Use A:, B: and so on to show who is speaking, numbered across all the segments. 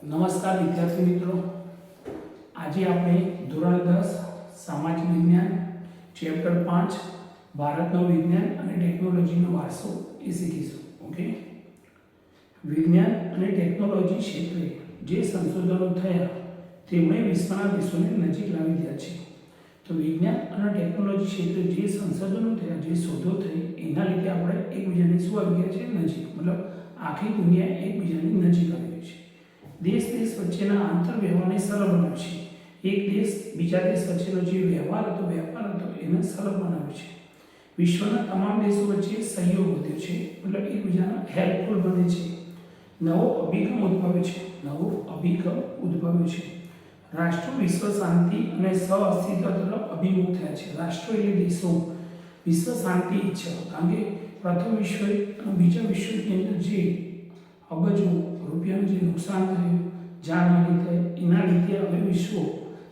A: નમસ્કાર વિદ્યાર્થી મિત્રો, આજે આપણે ધોરણ 10 સામાજિક વિજ્ઞાન ચેપ્ટર 5 ભારતનો વિજ્ઞાન અને ટેકનોલોજીનો વારસો એ શીખીશું. ઓકે, વિજ્ઞાન અને ટેકનોલોજી ક્ષેત્રે જે સંશોધનો થયા તેમણે વિશ્વના દેશોને નજીક લાવી દીધા છે. તો વિજ્ઞાન અને ટેકનોલોજી ક્ષેત્રે જે સંશોધનો થયા, જે શોધો થઈ, એના લીધે આપણે એકબીજાની શું આવી ગયા છે? નજીક. મતલબ આખી દુનિયા એકબીજાની નજીક આવી ગઈ છે. દેશ વચ્ચેના આંતરવ્યવહારને સરળ બનાવે છે. એક દેશ બીજા દેશ વચ્ચેનો જે વ્યવહાર હતો એને સરળ બનાવે છે. વિશ્વના તમામ દેશો વચ્ચે સહયોગ વધ્યો છે, મતલબ એકબીજાના હેલ્પફુલ બને છે. નવો અભિગમ ઉદ્ભવ્યો છે. રાષ્ટ્રો વિશ્વ શાંતિ અને સહઅસ્તિત્વ તરફ અભિમુખ થયા છે. રાષ્ટ્રો એટલે દેશો વિશ્વ શાંતિ ઈચ્છે, કારણ કે પ્રથમ વિશ્વયુદ્ધ અને બીજા વિશ્વયુદ્ધની અંદર જે અબજો રૂપિયાનું જે નુકસાન થયું, જાનહાનિ થઈ, એના લીધે હવે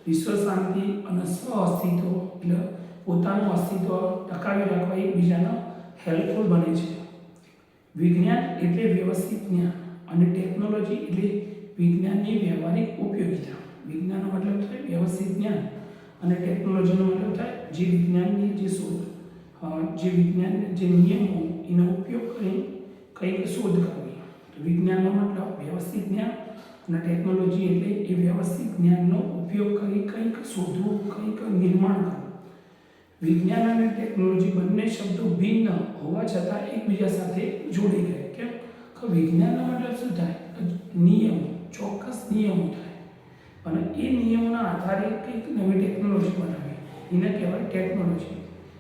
A: વિશ્વ શાંતિ અને સ્વઅસ્તિત્વ એટલે પોતાનું અસ્તિત્વ ટકાવી રાખવા એકબીજાના હેલ્પફુલ બને છે. વિજ્ઞાન એટલે વ્યવસ્થિત જ્ઞાન અને ટેકનોલોજી એટલે વિજ્ઞાનની વ્યવહારિક ઉપયોગિતા. વિજ્ઞાનનો મતલબ થાય વ્યવસ્થિત જ્ઞાન અને ટેકનોલોજીનો મતલબ થાય જે વિજ્ઞાનની જે શોધ, જે વિજ્ઞાન જે નિયમો એનો ઉપયોગ કરી કંઈક શોધ કરવી. વિજ્ઞાનનો મતલબ વ્યવસ્થિત જ્ઞાન અને ટેકનોલોજી એટલે એ વ્યવસ્થિત જ્ઞાનનો ઉપયોગ કરી કંઈક શોધવું, કંઈક નિર્માણ કરવું. વિજ્ઞાન અને ટેકનોલોજી બંને શબ્દો ભિન્ન હોવા છતાં એકબીજા સાથે જોડી ગયા. કેમ? કે વિજ્ઞાનનો મતલબ શું થાય? નિયમો, ચોક્કસ નિયમો થાય, અને એ નિયમોના આધારે કંઈક નવી ટેકનોલોજી બનાવી, એને કહેવાય ટેકનોલોજી.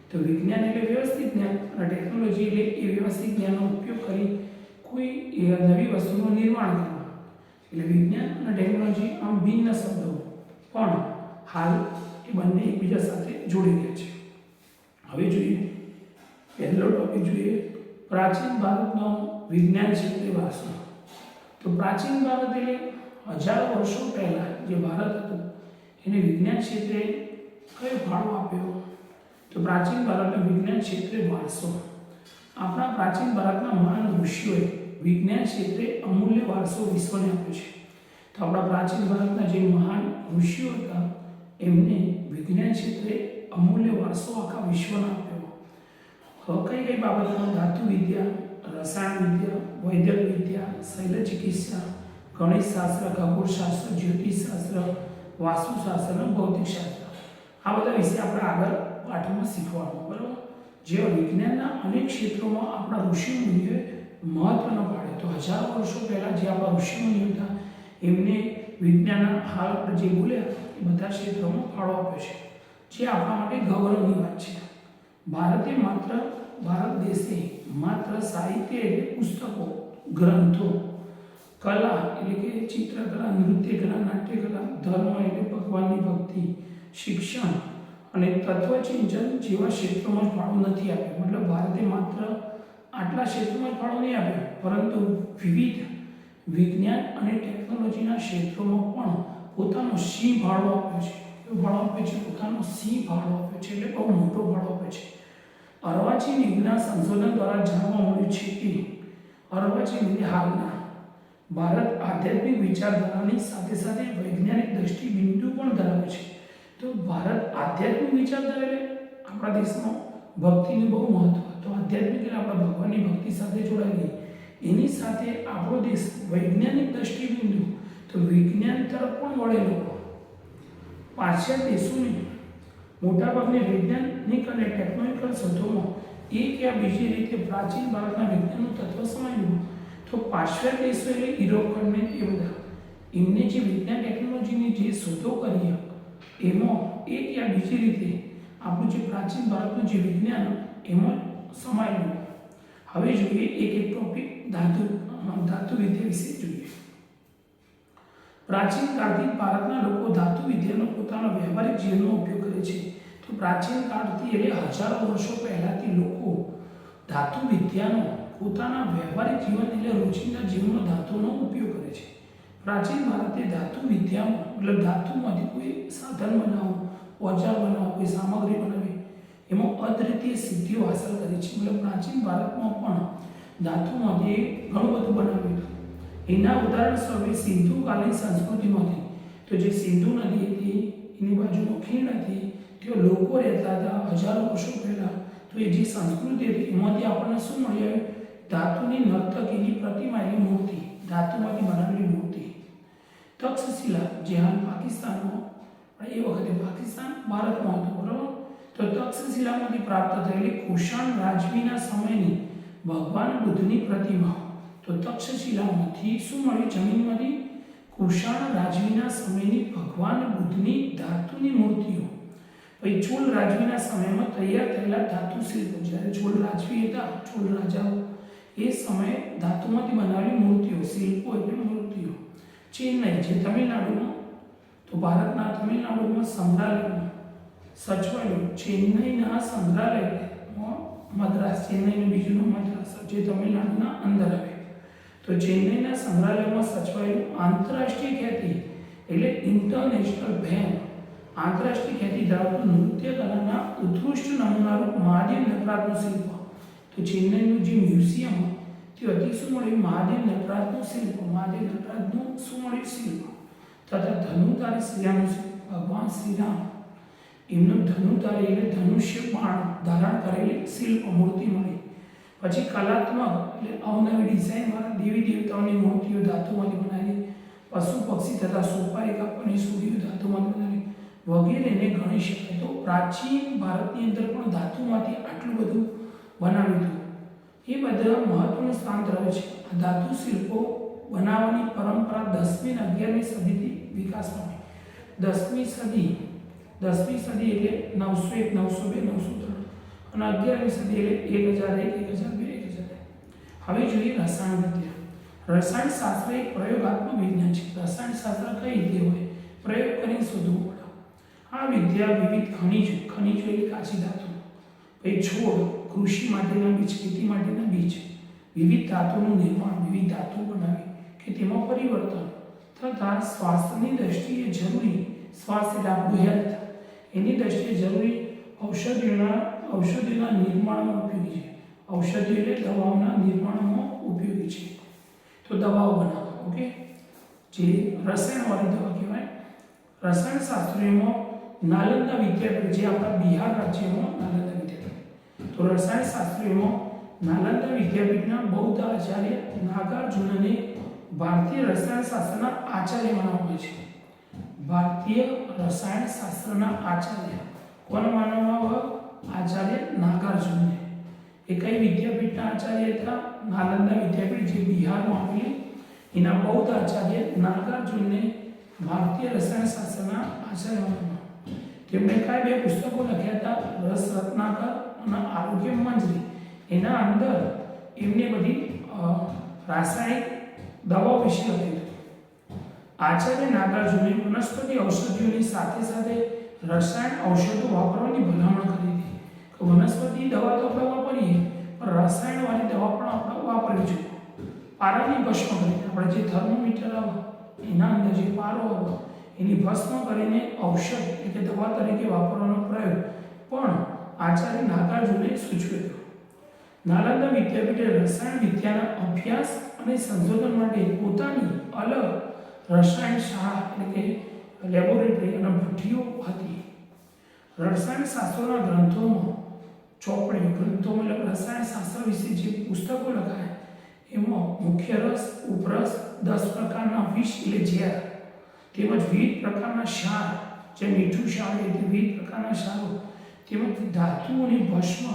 A: તો વિજ્ઞાન એટલે વ્યવસ્થિત જ્ઞાન અને ટેકનોલોજી એટલે એ વ્યવસ્થિત જ્ઞાનનો ઉપયોગ કરી કોઈ નવી વસ્તુનું નિર્માણ કરવું. એટલે વિજ્ઞાન અને ટેકનોલોજી આમ ભિન્ન શબ્દો, પણ હાલ એ બંને એકબીજા સાથે જોડી ગયા છે. હવે જોઈએ પહેલો ટોપિક જોઈએ, પ્રાચીન ભારતનો વિજ્ઞાન ક્ષેત્રે વારસો. તો પ્રાચીન ભારત એટલે હજારો વર્ષો પહેલાં જે ભારત હતું એને વિજ્ઞાન ક્ષેત્રે કયો ફાળો આપ્યો? તો પ્રાચીન ભારતના વિજ્ઞાન ક્ષેત્રે વારસો. આપણા પ્રાચીન ભારતના મહાન ઋષિઓએ વિજ્ઞાન ક્ષેત્રે અમૂલ્ય વારસો વિશ્વને આપ્યો છે. તો આપણા પ્રાચીન ભારતના જે મહાન ઋષિઓ હતા એમને વિજ્ઞાન ક્ષેત્રે અમૂલ્ય વારસો આખા વિશ્વને આપ્યો. કઈ કઈ બાબતમાં? ધાતુ વિદ્યા, રસાયણ વિદ્યા, વૈદ્યક વિદ્યા, શૈલ ચિકિત્સા, ગણિતશાસ્ત્ર, ખગોળશાસ્ત્ર, જ્યોતિષશાસ્ત્ર, વાસ્તુશાસ્ત્ર અને ભૌતિકશાસ્ત્ર. આ બધા વિશે આપણે આગળ પાઠમાં શીખવાનું. બરાબર? જે વિજ્ઞાનના અનેક ક્ષેત્રોમાં આપણા ઋષિમુનિઓએ મહત્વનો પાડ્યો. તો હજારો વર્ષો પહેલાં જે આપણા ઋષિમુનિઓ હતા એમને વિજ્ઞાનના હાલ આપણે જે બોલ્યા એ બધા ક્ષેત્રોમાં ફાળો આપ્યો છે, જે આપણા માટે ગૌરવની વાત છે. ભારત દેશે માત્ર સાહિત્ય એટલે પુસ્તકો, ગ્રંથો, કલા એટલે કે ચિત્રકલા, નૃત્યકલા, નાટ્યકલા, ધર્મ એટલે ભગવાનની ભક્તિ, શિક્ષણ અને તત્વચિંતન જેવા ક્ષેત્રોમાં ફાળો નથી આપ્યો. મતલબ ભારતે માત્ર આટલા ક્ષેત્રોમાં ફાળો નહીં આપ્યો, પરંતુ વિવિધ વિજ્ઞાન અને ટેકનોલોજીના ક્ષેત્રોમાં પણ પોતાનો સિંહ ફાળો આપ્યો છે. ફાળો આપ્યો છે, પોતાનો સિંહ ફાળો આપ્યો છે, એટલે બહુ મોટો ફાળો આપ્યો છે. અર્વાચીનના સંશોધન દ્વારા જાણવા મળ્યું છે કે અર્વાચીન હાલના ભારત આધ્યાત્મિક વિચારધારાની સાથે સાથે વૈજ્ઞાનિક દ્રષ્ટિબિંદુ પણ ધરાવે છે. તો ભારત આધ્યાત્મિક વિચારધારા એટલે આપણા દેશમાં ભક્તિનું બહુ મહત્વ. તો આધ્યાત્મિક એટલે આપણા ભગવાનની ભક્તિ સાથે જોડાયેલી, એની સાથે આપણો દેશ વૈજ્ઞાનિક દ્રષ્ટિબિંદુ, તો વિજ્ઞાન તરફ પણ વળેલો. પાશ્ચાત્ય દેશોની મોટાભાગની વૈજ્ઞાનિક અને ટેકનોલોજીકલ શોધોમાં એક યા બીજી રીતે પ્રાચીન ભારતના વિજ્ઞાનનું તત્વ સમાયેલું. તો પાશ્ચાત્ય દેશો એટલે યુરોપ ખંડને એ બધા એમને જે વિજ્ઞાન ટેકનોલોજીની જે શોધો કરી એમાં એક યા બીજી રીતે આપણું જે પ્રાચીન ભારતનું જે વિજ્ઞાન એમાં સમાયેલું. હવે જોઈએ એક ટોપિક ધાતુ વિદ્યા વિશે જોઈએ. પ્રાચીન કાળથી ભારતના લોકો ધાતુ વિદ્યાનો પોતાના વ્યવહારિક જીવનનો ઉપયોગ કરે છે. તો પ્રાચીન કાળથી એટલે હજારો વર્ષો પહેલાંથી લોકો ધાતુ વિદ્યાનો પોતાના વ્યવહારિક જીવન એટલે રોજિંદા જીવનનો ધાતુનો ઉપયોગ કરે છે. પ્રાચીન ભારતે ધાતુ વિદ્યામાં મતલબ ધાતુમાંથી કોઈ સાધન બનાવવું, ઓજાર બનાવવું, કોઈ સામગ્રી બનાવવી, એમાં અદ્વિતીય સિદ્ધિઓ હાંસલ કરી છે. મતલબ પ્રાચીન ભારતમાં પણ ધાતુમાંથી ઘણું બધું બનાવ્યું હતું. એના ઉદાહરણ સ્વરૂપે સિંધુકાલીન સંસ્કૃતિમાંથી, તો જે સિંધુ નદી હતી એની બાજુનો ખીણ હતી, ત્યાં લોકો રહેતા હતા હજારો વર્ષો પહેલાં. તો એ જે સંસ્કૃતિ હતી એમાંથી આપણને શું મળી આવ્યું? ધાતુની નર્તકીની પ્રતિમા એટલે મૂર્તિ, ધાતુમાંથી બનાવેલી મૂર્તિ. તક્ષશિલા, જે હાલ પાકિસ્તાનમાં, પણ એ વખતે પાકિસ્તાન ભારતમાં હતું, બરાબર. તો તક્ષશિલામાંથી પ્રાપ્ત થયેલી કુષાણ રાજવીના સમયની ભગવાન બુદ્ધની પ્રતિમા. તો તક્ષશિલામાંથી શું મળ્યું? જમીનમાંથી કુષાણ રાજવીના સમયની ભગવાન બુદ્ધની ધાતુની મૂર્તિઓ. પછી ચોલ રાજવીના સમયમાં તૈયાર થયેલા ધાતુ શિલ્પો. જ્યારે ચોલ રાજવી હતા, ચોલ રાજાઓ, એ સમયે ધાતુમાંથી બનાવેલી મૂર્તિઓ, શિલ્પો એટલે મૂર્તિઓ. ચેન્નઈ, જે તમિલનાડુમાં, તો ભારતના તમિલનાડુમાં સંગ્રહાલયમાં સચવાયેલું ચેન્નઈના સંગ્રહાલયમાં, મદ્રાસ, ચેન્નઈનું બીજું નામ મદ્રાસ, જે તમિલનાડુના અંદર આવે. તો ચેન્નઈના સંગ્રહાલયમાં સચવાયેલું આંતરરાષ્ટ્રીય ખ્યાતિ એટલે ઇન્ટરનેશનલ ફેમ, આંતરરાષ્ટ્રીય ખ્યાતિ ધરાવતું નૃત્ય કલાના ઉત્કૃષ્ટ નમૂનારૂપ મહાદેવ નટરાજનું શિલ્પ. તો ચેન્નઈનું જે મ્યુઝિયમ તે અતિ શું મળ્યું? મહાદેવ નટરાજનું શિલ્પ, મહાદેવ નટરાજનું શું મળ્યું? શિલ્પ. તથા ધનુધારી શ્રીરામનું શિલ્પ, ભગવાન શ્રીરામ એમનું ધનુધારી એટલે ધનુષ્ય બાણ ધારણ કરેલી શિલ્પ મૂર્તિ મળી. પછી કલાત્મક એટલે અવનવી ડિઝાઇનવાળા દેવી દેવતાઓની મૂર્તિઓ ધાતુમાંથી બનાવેલી, પશુ પક્ષી તથા સોપારી કાપવાની સુરીઓ ધાતુમાંથી બનાવેલી વગેરેને ગણી શકાય. તો પ્રાચીન ભારતની અંદર પણ ધાતુમાંથી આટલું બધું બનાવ્યું હતું. એ બધા મહત્વનું સ્થાન ધરાવે છે. આ ધાતુ શિલ્પો બનાવવાની પરંપરા 10મી અને 11મી સદીથી વિકાસ પામી. 10મી સદી એટલે 901, 902, 903 અને 11મી સદી એટલે 1001, 1002, 1003. હવે જોઈએ રસાયણ વિદ્યા. રસાયણ શાસ્ત્ર એક પ્રયોગાત્મક વિજ્ઞાન છે. રસાયણ શાસ્ત્ર કઈ રીતે હોય? પ્રયોગ કરીને શોધવું પડે. આ વિદ્યા વિવિધ ખનિજો એટલે કાચી ધાતુ, પછી છોડ, કૃષિ માટેના બીજ, ખેતી માટેના બીજ, વિવિધ ધાતુનું નિર્માણ, વિવિધ ધાતુઓ બનાવી કે તેમાં પરિવર્તન તથા સ્વાસ્થ્યની દ્રષ્ટિએ જરૂરી, સ્વાસ્થ્ય એટલે આપણું હેલ્થ, એની દ્રષ્ટિએ જરૂરી ઔષધિઓના નિર્માણમાં ઉપયોગી છે. ઔષધિઓ એટલે દવાઓના નિર્માણમાં ઉપયોગી છે. તો દવાઓ બનાવવા, ઓકે, જે રસાયણવાળી દવા કહેવાય. રસાયણ શાસ્ત્રીઓમાં નાલંદા વિદ્યાપીઠ, જે આપણા બિહાર રાજ્યમાં નાલંદા વિદ્યાપીઠ, તો રસાયણ શાસ્ત્રીઓમાં નાલંદા વિદ્યાપીઠના બૌદ્ધ આચાર્ય નાગાર્જુનને ભારતીય રસાયણ શાસ્ત્રના આચાર્ય માનવામાં છે. ભારતીય રસાયણ શાસ્ત્રના આચાર્ય કોણ માનવામાં આવે? આચાર્ય નાગાર્જુનને. એ કઈ વિદ્યાપીઠના આચાર્ય હતા? નાલંદા વિદ્યાપીઠ, જે બિહારમાં આવેલી. એના બૌદ્ધ આચાર્ય નાગાર્જુનને ભારતીય રસાયણ શાસ્ત્રના આચાર્ય માનવામાં. તેમણે કયા 2 પુસ્તકો લખ્યા હતા? રસ રત્નાકર અને આરોગ્ય મંજરી. એના અંદર એમને બધી રાસાયણિક દવાઓ વિશે લખ્યું. આચાર્ય નાગાર્જુને વનસ્પતિ ઔષધિઓની સાથે સાથે રસાયણ ઔષધો વાપરવાની ભલામણ કરી હતી. કે વનસ્પતિ દવા તો આપણે વાપરીએ, પણ રસાયણવાળી દવા પણ આપણે વાપરવી જોઈએ. પારાની ભસ્મ કરીને, આપણે જે થર્મોમીટર આવે એના અંદર જે પારો આવે એની ભસ્મ કરીને ઔષધ એટલે દવા તરીકે વાપરવાનો પ્રયોગ પણ આચાર્ય નાગાર્જુને સૂચવ્યો હતો. નાલંદા વિદ્યાપીઠે રસાયણ વિદ્યાના અભ્યાસ અને સંશોધન માટે પોતાની અલગ રસાયણ શાળા એટલે કે લેબોરેટરી અને ભઠ્ઠીઓ હતી. રસાયણ શાસ્ત્રના ગ્રંથોમાં ચોપડી, ગ્રંથોમાં રસાયણ શાસ્ત્ર વિશે જે પુસ્તકો લખાય એમાં મુખ્ય રસ, ઉપરસ, 10 પ્રકારના વિષ એટલે ઝેર, તેમજ વિવિધ પ્રકારના ક્ષાર, જે મીઠું ક્ષાર એટલે વિવિધ પ્રકારના ક્ષારો, તેમજ ધાતુઓની ભસ્મ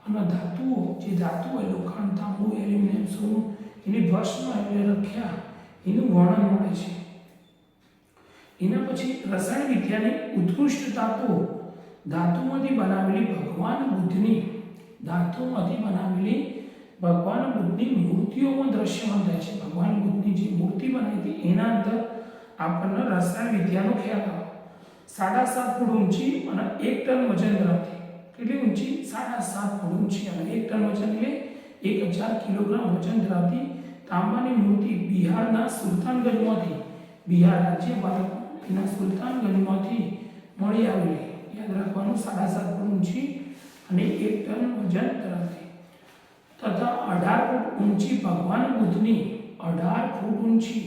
A: અને ધાતુઓ, જે ધાતુઓ લોખંડ, તાંબુ, એલ્યુમિનિયમ, સોનું, એની ભસ્મ એટલે રખ્યા, એનું વર્ણન મળે છે. એના પછી રસાયણ વિદ્યાની ઉત્કૃષ્ટતા તો ધાતુમાંથી બનાવેલી ભગવાન બુદ્ધની મૂર્તિઓમાં દ્રશ્યમાન થાય છે. ભગવાન બુદ્ધની જે મૂર્તિ બનાવી હતી એના અંદર આપણને રસાયણ વિદ્યાનો ખ્યાલ આવે. 7.5 ફૂટ ઊંચી અને 1 ટન વજન ધરાવતી. કેટલી ઊંચી? 7.5 ફૂટ ઊંચી અને 1 ટન વજન એટલે 1000 કિલોગ્રામ વજન ધરાવતી તાંબાની મૂર્તિ બિહારના સુલતાનગંજમાંથી, બિહાર રાજ્ય ભારતના સુલતાનગંજમાંથી મળી આવેલી. યાદ રાખવાનું, 7.5 ફૂટ ઊંચી અને 1 ટન વજન ધરાવતી તથા 18 ફૂટ ઊંચી ભગવાન બુદ્ધની 18 ફૂટ ઊંચી.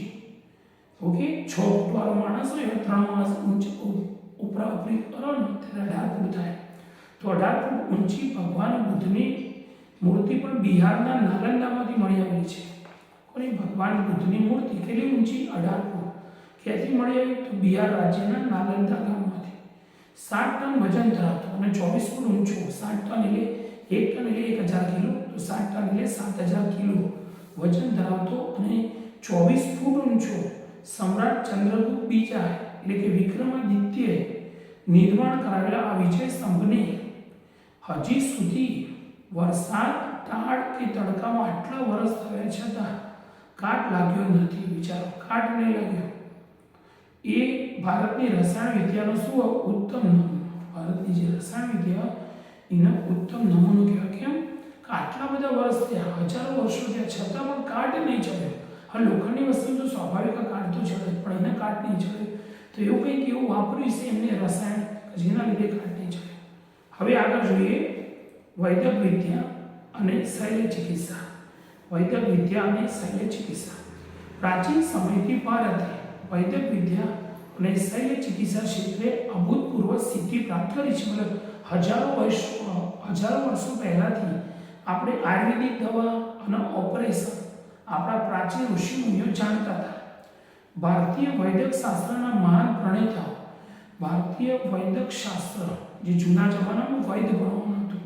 A: ઓકે, 6 ફૂટ વાળો માણસ હોય 3 માણસ ઉપરા ઉપરી કરો ને ત્યારે 18 ફૂટ થાય. તો 18 ફૂટ ઊંચી ભગવાન બુદ્ધની મૂર્તિ પણ બિહારના નાલંદામાંથી મળી આવેલી છે. કોની? ભગવાન બુદ્ધની મૂર્તિ કેટલી ઊંચી? 18 ફૂટ. ક્યાંથી મળી આવી? તો બિહાર રાજ્યના નાલંદા ગામમાંથી. 7 ટન વજન ધરાવતો અને 24 ફૂટ ઊંચો. 7 ટન એટલે 1 ટન એટલે 1000 કિલો, તો 7 ટન એટલે 7000 કિલો વજન ધરાવતો અને 24 ફૂટ ઊંચો સમ્રાટ ચંદ્રગુપ્ત બીજા એટલે કે વિક્રમાદિત્યએ નિર્માણ કરાવેલા આ વિજય સ્તંભને હજી સુધી વરસાદ, ટાળ કે તડકામાં આટલા વર્ષ થયા છતાં કાટ લાગ્યો નથી. વિચારો, કાટ નહીં લાગ્યો. એ ભારતની રસાયણ વિદ્યાનો શું ઉત્તમ નમૂનો. ભારતની જે રસાયણ વિદ્યા એનો ઉત્તમ નમૂનો કહેવાય. કેમ? કે આટલા બધા વર્ષ થયા, હજારો વર્ષો થયા છતાં પણ કાટ નહીં ચડ્યો. હવે લોખંડની વસ્તુ તો સ્વાભાવિક કાટ તો ચડે, પણ એને કાટ નહીં ચડે. તો એવું કંઈક એવું વાપર્યું છે એમને રસાયણ જેના લીધે કાટ નહીં ચડે. હવે આગળ જોઈએ વૈદક વિદ્યા અને શૈલ્ય ચિકિત્સા. વૈદક વિદ્યા અને શૈલ્ય ચિકિત્સા. પ્રાચીન સમયથી ભારતે વૈદક વિદ્યા અને શૈલ્ય ચિકિત્સા ક્ષેત્રે અભૂતપૂર્વ સિદ્ધિ પ્રાપ્ત કરી છે. મતલબ હજારો વર્ષો પહેલાંથી આપણે આયુર્વેદિક દવા અને ઓપરેશન આપણા પ્રાચીન ઋષિમુનિઓ જાણતા હતા. ભારતીય વૈદક શાસ્ત્રના મહાન પ્રણેતાઓ, ભારતીય વૈદક શાસ્ત્ર જે જૂના જમાનામાં વૈદ ભણવાનું હતું,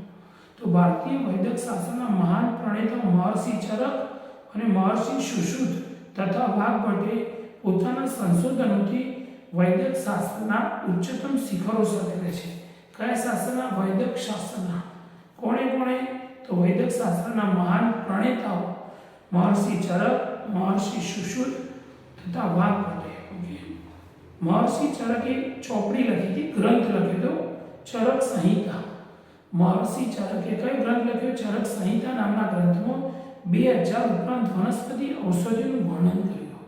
A: તો ભારતીય વૈદક શાસ્ત્રના મહાન પ્રણેતાઓ મહર્ષિ ચરક અને મહર્ષિ સુશ્રુત તથા વાઘભટ્ટે પોતાના સંશોધનોથી વૈદક શાસ્ત્રના ઉચ્ચતમ શિખરો સર છે. કયા શાસ્ત્રના? વૈદક શાસ્ત્રના. કોણે? તો વૈદક શાસ્ત્રના મહાન પ્રણેતાઓ મહર્ષિ ચરક, મહર્ષિ સુશ્રુત તથા વાઘભટ્ટે. ઓકે, મહર્ષિ ચરકે ચોપડી લખી હતી, ગ્રંથ લખ્યો હતો ચરક સંહિતા. મહર્ષિ ચરકે કયો ગ્રંથ લખ્યો? ચરક સંહિતા નામના ગ્રંથમાં 2000 ઉપરાંત વનસ્પતિ ઔષધિનું વર્ણન કર્યું.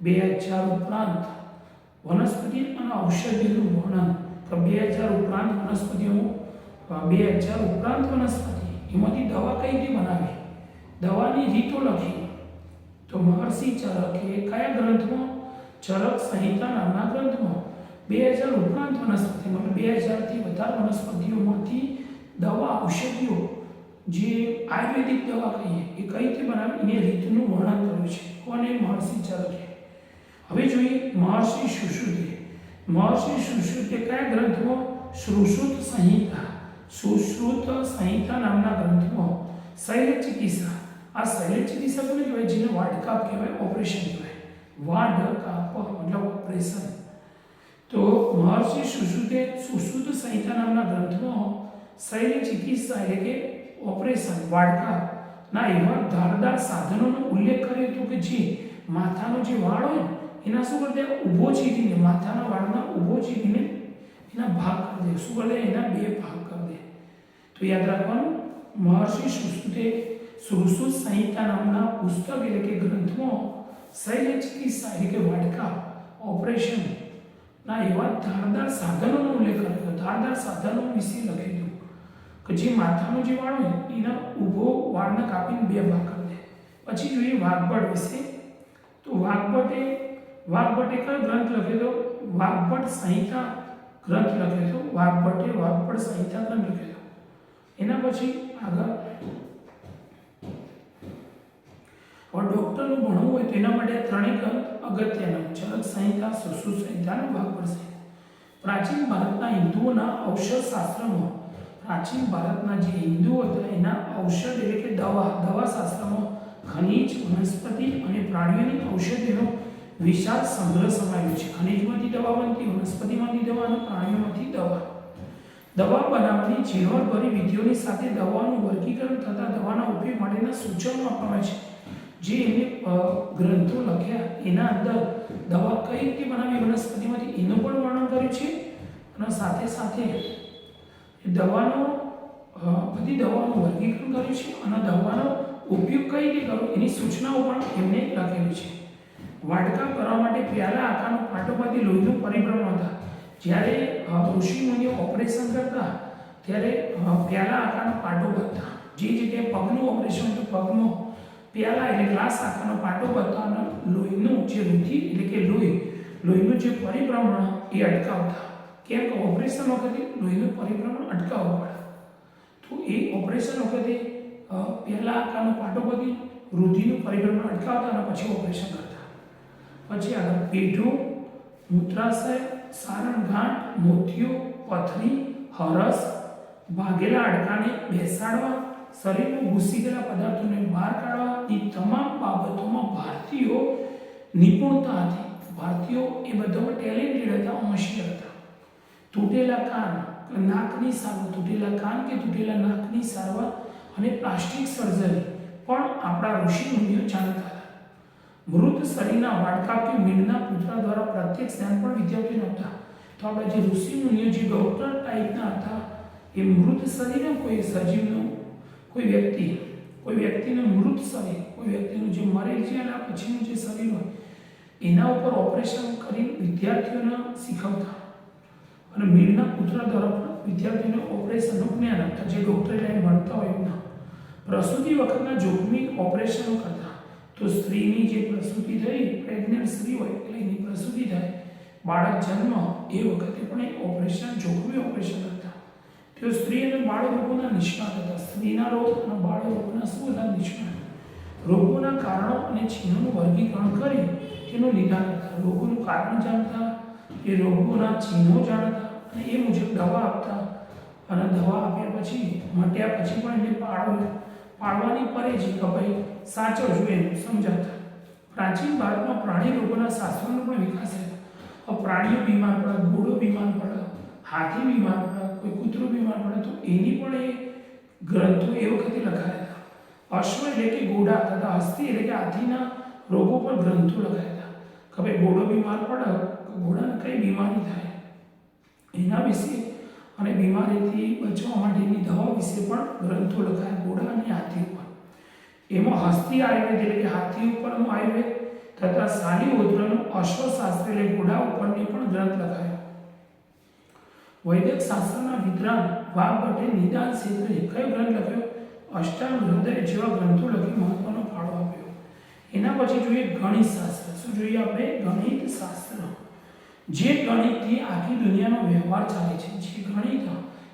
A: 2000 ઉપરાંત વનસ્પતિ અને ઔષધિનું વર્ણન. તો 2000 ઉપરાંત વનસ્પતિઓ, 2000 ઉપરાંત વનસ્પતિ એમાંથી દવા કઈ રીતે બનાવી, દવાની રીતો લખી. તો મહર્ષિ ચરકે કયા ગ્રંથમાં? ચરક સંહિતા નામના ગ્રંથમાં 2000 ઉપરાંત વનસ્પતિ, મતલબ 2000 થી વધારે વનસ્પતિઓમાંથી દવા, ઔષધિઓ જે આયુર્વેદિક દવા કહીએ એ કઈ રીતે બનાવી એની રીતનું વર્ણન કર્યું છે. કોને? મહર્ષિ ચરકે. હવે જોઈએ મહર્ષિ સુશ્રુતે. મહર્ષિ સુશ્રુતે કયા ગ્રંથમાં? સુશ્રુત સંહિતા. સુશ્રુત સંહિતા નામના ગ્રંથમાં શૈલ્ય ચિકિત્સા. આ શૈલ્ય ચિકિત્સા કોને કહેવાય? જેને વાડકાપ કહેવાય, ઓપરેશન કહેવાય. વાડકાપ મતલબ ઓપરેશન. તો મહર્ષિ સુશ્રુતે સુશ્રુત સંહિતા નામના ગ્રંથમાં શૈલ્ય ચિકિત્સા એટલે કે ઓપરેશન, વાડકાપ ના એવા ધારદાર સાધનોનો ઉલ્લેખ કર્યો હતો કે જે માથાનો જે વાળ હોય એના શું કરી દે? ઊભો ચીરીને, માથાના વાળના ઊભો ચીરીને એના ભાગ કરી દે. શું કરી દે? એના 2 ભાગ કરી દે. તો યાદ રાખવાનું, મહર્ષિ સુશ્રુતે સુશ્રુત સંહિતા નામના પુસ્તક એટલે કે ગ્રંથમાં શૈલ્ય ચિકિત્સા એટલે કે વાડકાપ, ઓપરેશન ના એવા ધારદાર સાધનોનો ઉલ્લેખ કર્યો. ધારદાર સાધનો વિશે લખેલું કે જે માથાનો જે વાળ હોય એના ઊભો વાળને કાપીને 2 ભાગ કરી દે. પછી જોઈએ વાઘભટ્ટ વિશે. તો વાઘભટ્ટે કયો ગ્રંથ લખ્યો? વાઘભટ્ટ સંહિતા ગ્રંથ લખ્યો હતો. વાઘભટ્ટ સંહિતા ગ્રંથ લખ્યો હતો. એના પછી આગળ ડૉક્ટરનું ભણવું હોય તો એના માટે 3 ગ્રંથ અગત્યના: ચરક સંહિતા, સુશ્રુત સંહિતા અને વાઘભટ્ટ સંહિતા. પ્રાચીન ભારતના હિન્દુઓના ઔષધ શાસ્ત્રમાં, પ્રાચીન ભારતના જે હિન્દુઓ હતા એના ઔષધ એટલે કે દવા શાસ્ત્રમાં ખનિજ, વનસ્પતિ અને પ્રાણીઓની ઔષધિનો વિશાળ સંગ્રહ સમાયેલો છે. ખનિજમાંથી દવા બનતી, વનસ્પતિમાંથી દવા અને પ્રાણીઓમાંથી દવા. દવા બનાવવાની ઝીણવટભરી વિધિઓની સાથે દવાનું વર્ગીકરણ તથા દવાના ઉપયોગ માટેના સૂચનો આપવામાં છે. જે એમને ગ્રંથો લખ્યા એના અંદર દવા કઈ રીતે બનાવી વનસ્પતિમાંથી એનું પણ વર્ણન કર્યું છે અને સાથે સાથે દવાનો બધી દવાઓનું વર્ગીકરણ કર્યું છે અને દવાનો ઉપયોગ કઈ રીતે કરવો એની સૂચનાઓ પણ એમને લખેલી છે. વાડકા કરવા માટે પ્યાલા આકારનો પાટોમાંથી લોહીનું પરિભ્રમણ હતા. જ્યારે ઋષિમુનિઓ ઓપરેશન કરતા ત્યારે પ્યાલા આકારનો પાટો બાંધતા. જે જગ્યાએ પગનું ઓપરેશન હતું પગમાં પ્યાલા એટલે ગ્લાસ આકારનો પાટો બતાવવાનો લોહીનું જે રુધિર એટલે કે લોહીનું જે પરિભ્રમણ એ અટકાવતા. કેમ કે ઓપરેશન વખતે લોહીનું પરિભ્રમણ અટકાવવું પડે, તો એ ઓપરેશન વખતે પહેલા આકારનો પાટો બધી રુધિરનું પરિભ્રમણ અટકાવતા અને પછી ઓપરેશન કરતા. પછી આગળ પેઢું, મૂત્રાશય, સારણગાંઠ, મોતિયો, પથરી, હરસ, ભાગેલા હાડકાને બેસાડવા, શરીરમાં ઘૂસી ગયેલા પદાર્થોને બહાર કાઢવા, એ તમામ બાબતોમાં ભારતીયો નિપુણતા હતી. ભારતીયો એ બધામાં ટેલેન્ટેડ હતા, હોશિયાર હતા. તૂટેલા કાન, નાકની સારવાર, તૂટેલા કાન કે તૂટેલા નાકની સારવાર અને પ્લાસ્ટિક સર્જરી પણ આપણા ઋષિ મુનિઓ જાણતા હતા. મૃત શરીરના વાડકા કે મીંડના પુતળા દ્વારા પ્રત્યક્ષ ધ્યાન પણ વિદ્યાર્થીઓને હતા. તો આપણા જે ઋષિ મુનિઓ જે ડોક્ટર ટાઈપના હતા, એ મૃત શરીરને કોઈ સજીવનું કોઈ વ્યક્તિનું મૃત શરીર, કોઈ વ્યક્તિનું જે મરેલ છે એના પછીનું જે શરીર હોય એના ઉપર ઓપરેશન કરી વિદ્યાર્થીઓને શીખવતા અને મીંડના પુતળા દ્વારા પણ વિદ્યાર્થીઓને ઓપરેશનનું જ્ઞાન આપતા, જે ડૉક્ટરી લાઈન ભણતા હોય એમના. પ્રસૂતિ વખતના જોખમી ઓપરેશનો કરતા. તો સ્ત્રીની જે પ્રસૂતિ થઈ, પ્રેગ્નન્ટ સ્ત્રી હોય એટલે એની પ્રસૂતિ થાય, બાળક જન્મ એ વખતે પણ એક ઓપરેશન, જોખમી ઓપરેશન કરતા. તેઓ સ્ત્રી અને બાળ રોગોના નિષ્ણાત હતા. સ્ત્રીના રોગ અને બાળ રોગોના શું હતા? નિષ્ણાત. રોગોના કારણો અને ચિહ્નોનું વર્ગીકરણ કરી તેનું નિદાન કરતા. રોગોનું કારણ જાણતા, એ રોગોના ચિહ્નો જાણતા અને એ મુજબ દવા આપતા. અને દવા આપ્યા પછી મટ્યા પછી પણ એને પાડવાની પરેજી કે ભાઈ સાચવજો એનું સમજાવતા. પ્રાચીન ભારતમાં પ્રાણી રોગોના શાસ્ત્રોનો પણ વિકાસ થયો. પ્રાણીઓ બીમાર પડે, ઘોડો બીમાર પડે, હાથી બીમાર પડે, કોઈ કૂતરો બીમાર પડે, તો એની પણ એ ગ્રંથો એ વખતે લખાયા હતા. અશ્વ એટલે કે ઘોડા તથા હસ્તી એટલે કે હાથીના રોગો પર ગ્રંથો લખાયા હતા કે ભાઈ ઘોડો બીમાર પડે, ઘોડાને કઈ બીમારી થાય એના વિશે અને બીમારીથી બચવા માટેની દવા વિશે પણ ગ્રંથો લખાયા ઘોડા અને હાથી ઉપર. એમાં હસ્તી આયુર્વેદ એટલે કે હાથી ઉપરનું આયુર્વેદ તથા શાલિહોત્રનું અશ્વશાસ્ત્ર એટલે ઘોડા ઉપરની પણ ગ્રંથ લખાયો. વૈદિક શાસ્ત્રના વિદ્વાન વાઘભટ્ટે નિદાન ક્ષેત્રે કયો ગ્રંથ લખ્યો? અષ્ટાંગ હૃદય જેવા ગ્રંથો લખી મહત્વનો ફાળો આપ્યો. એના પછી જોઈએ ગણિત શાસ્ત્ર. શું જોઈએ આપણે? ગણિત શાસ્ત્ર. જે ગણિતથી આખી દુનિયાનો વ્યવહાર ચાલે છે, જે ગણિત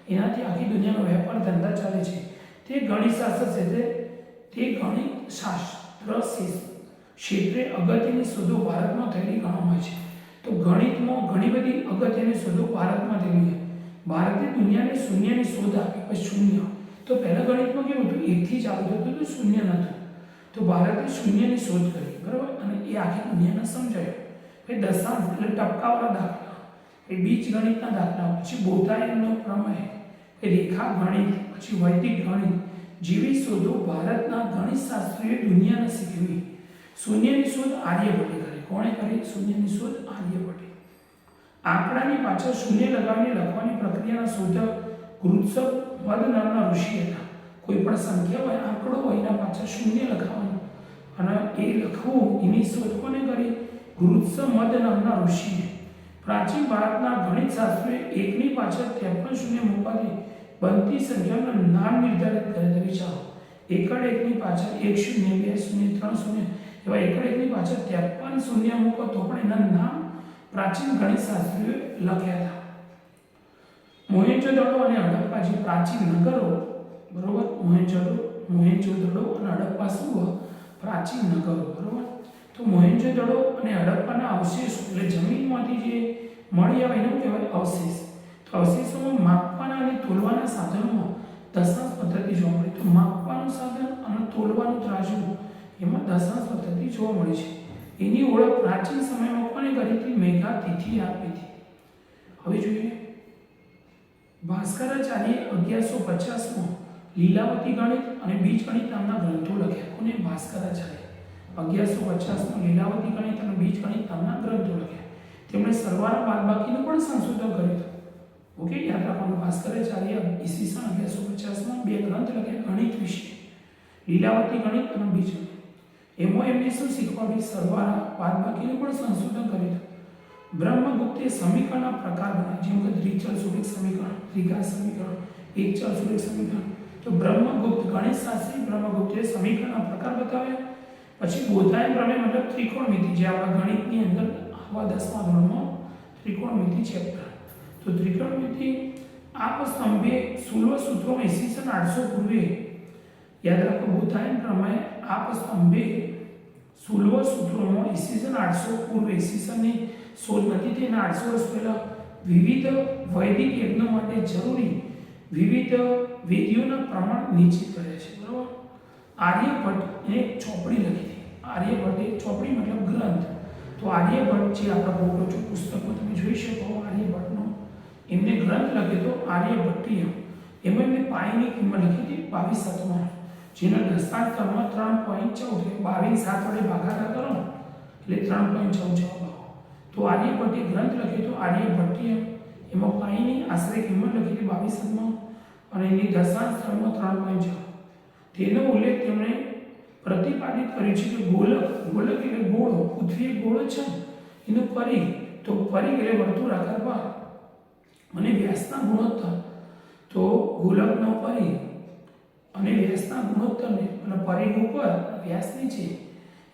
A: એનાથી આખી દુનિયાનો વેપાર ધંધા ચાલે છે, તે ગણિત શાસ્ત્ર ક્ષેત્રે, તે ગણિત શાસ્ત્ર ક્ષેત્રે અગત્યની શોધો ભારતમાં થયેલી ગણવામાં છે. તો ગણિતમાં ઘણી બધી અગત્યની શોધો ભારતમાં થયેલી છે. ભારતે દુનિયાને શૂન્યની શોધ આપી. પછી શૂન્ય તો પહેલા ગણિતમાં કેવું હતું? એકથી ચાલુ થતું હતું, શૂન્ય નહોતું. તો ભારતે શૂન્યની શોધ કરી, બરાબર, અને એ આખી દુનિયાને સમજાયું. પછી દશાંશ એટલે ટપકાવાળા દાખલા, એ બીજ ગણિતના દાખલા, પછી બોતાયનનો પ્રમેય, રેખા ગણિત, પછી વૈદિક ગણિત જેવી શોધો ભારતના ગણિત શાસ્ત્રીએ દુનિયાને શીખવી. શૂન્યની શોધ આર્યભટ્ટે કરી. કોણે કરી? શૂન્યની શોધ આર્યભટ્ટે. આંકડાની પાછળ શૂન્ય લગાવીને લખવાની પ્રક્રિયાના શોધક ગુરુત્સવ મદ નામના ઋષિ હતા. કોઈ પણ સંખ્યા હોય, આંકડો હોય, એના પાછળ શૂન્ય લખાવાનું અને એ લખવું, એની શોધ કોને કરી? ગુરુત્સવ મદ નામના ઋષિએ. પ્રાચીન ભારતના ગણિત શાસ્ત્રીએ એકની પાછળ 53 શૂન્ય મૂકવાથી બનતી સંખ્યાઓના નામ નિર્ધારિત કર્યા. વિચારો, એકડ એકની પાછળ 1 શૂન્ય, 2 શૂન્ય, 3 શૂન્ય એવા એકડ એકની પાછળ 53 શૂન્ય મૂકો તો પણ એના નામ પ્રાચીન ગણિત શાસ્ત્રીઓએ લખ્યા હતા. મોહેંજો-દડો અને હડપ્પા જે પ્રાચીન નગરો, બરોબર, મોહેંજો-દડો અને હડપ્પા શું? પ્રાચીન નગરો, બરોબર. તો મોહેંજો-દડો અને હડપ્પાના અવશેષો એટલે જમીનમાંથી જે મળી આવે એનું કહેવાય અવશેષ. તો અવશેષોમાં માપવાના અને તોલવાના સાધનોમાં દશાંશ પદ્ધતિ જોવા મળી. તો માપવાનું સાધન અને તોલવાનું ત્રાજુ એમાં દશાંશ પદ્ધતિ જોવા મળી છે. એની ઓળખ પ્રાચીન સમયમાં કોને કરી હતી? મેઘાતિથિએ આપી હતી. હવે જોઈએ ભાસ્કરાચાર્યે 1150માં લીલાવતી ગણિત અને બીજગણિત નામના ગ્રંથો લખ્યા. કોને? ભાસ્કરાચાર્ય. 1150માં લીલાવતી ગણિત અને બીજગણિત નામના ગ્રંથો લખ્યા. તેમણે સરવાળા બાદબાકીનું પણ સંશોધન કર્યું હતું. ઓકે, યાદ રાખવાનું. ભાસ્કરાચાર્ય ઈસવીસન 1150માં 2 ગ્રંથ લખ્યા ગણિત વિશે, લીલાવતી ગણિત અને બીજગણિત. એમાં એમને શું શીખવાડ્યું? સરવાળા બાદબાકીનું પણ સંશોધન કર્યું હતું. બ્રહ્મગુપ્તે સમીકરણના પ્રકાર બનાવ્યા, જેમ કે દ્વિચલ સુરેખ સમીકરણ, ત્રિઘાત સમીકરણ, એકચલ સુરેખ સમીકરણ, તો બ્રહ્મગુપ્ત ગણિતશાસ્ત્રી બ્રહ્મગુપ્તે સમીકરણના પ્રકાર બતાવ્યા. પછી બોધાયન પ્રમેય મતલબ ત્રિકોણમિતિ, જે આપણા ગણિતની અંદર આવા 10મા ધોરણમાં ત્રિકોણમિતિ ચેપ્ટર. તો ત્રિકોણમિતિ આપસ્તંભે સુલભ સૂત્રોમાં ઈસવીસન 800 પૂર્વે, યાદ રાખો બોધાયન પ્રમેય આપસ્તંભે સુલભ સૂત્રોમાં ઈસવીસન 800 પૂર્વે, ઈસવીસનની શોધ નથી થઈ, એના 800 વર્ષ પહેલા વિવિધ વૈદિક યજ્ઞો માટે જરૂરી વિવિધ વેદીઓના પ્રમાણ નિશ્ચિત કરે છે. બરાબર. આર્યભટ્ટ એક ચોપડી લખી હતી. આર્યભટ્ટે ચોપડી મતલબ ગ્રંથ. તો આર્યભટ્ટ જે આપણા બહુ પુસ્તકો તમે જોઈ શકો, આર્યભટ્ટનો એમને ગ્રંથ લખ્યો તો આર્યભટ્ટીય. એમાં એમને પાઈની કિંમત લખી હતી 22 શતમાન, જેના દશાંશમાં 3.14, 22 7 વડે ભાગાકાર કરો એટલે 3.14 જવાબ આવે. તો આર્યભટ્ટે ગ્રંથ લખ્યો તો આર્યભટ્ટીય, એમાં પાઈની આશરે કિંમત લખી હતી 22 શતમાન અને એની દશાંશ સ્થળમાં 3.14. તેનો ઉલ્લેખ તેમણે પ્રતિપાદિત કર્યું છે કે ગોલક એટલે ગોળો, પૃથ્વી એક ગોળો છે, એનું પરિઘ, તો પરિઘ એટલે વર્તુળાકાર ભાગ અને વ્યાસના ગુણોત્તર. તો ગોલકનો પરિઘ અને વ્યાસના ગુણોત્તરને, અને પરિઘ ઉપર વ્યાસ નીચે,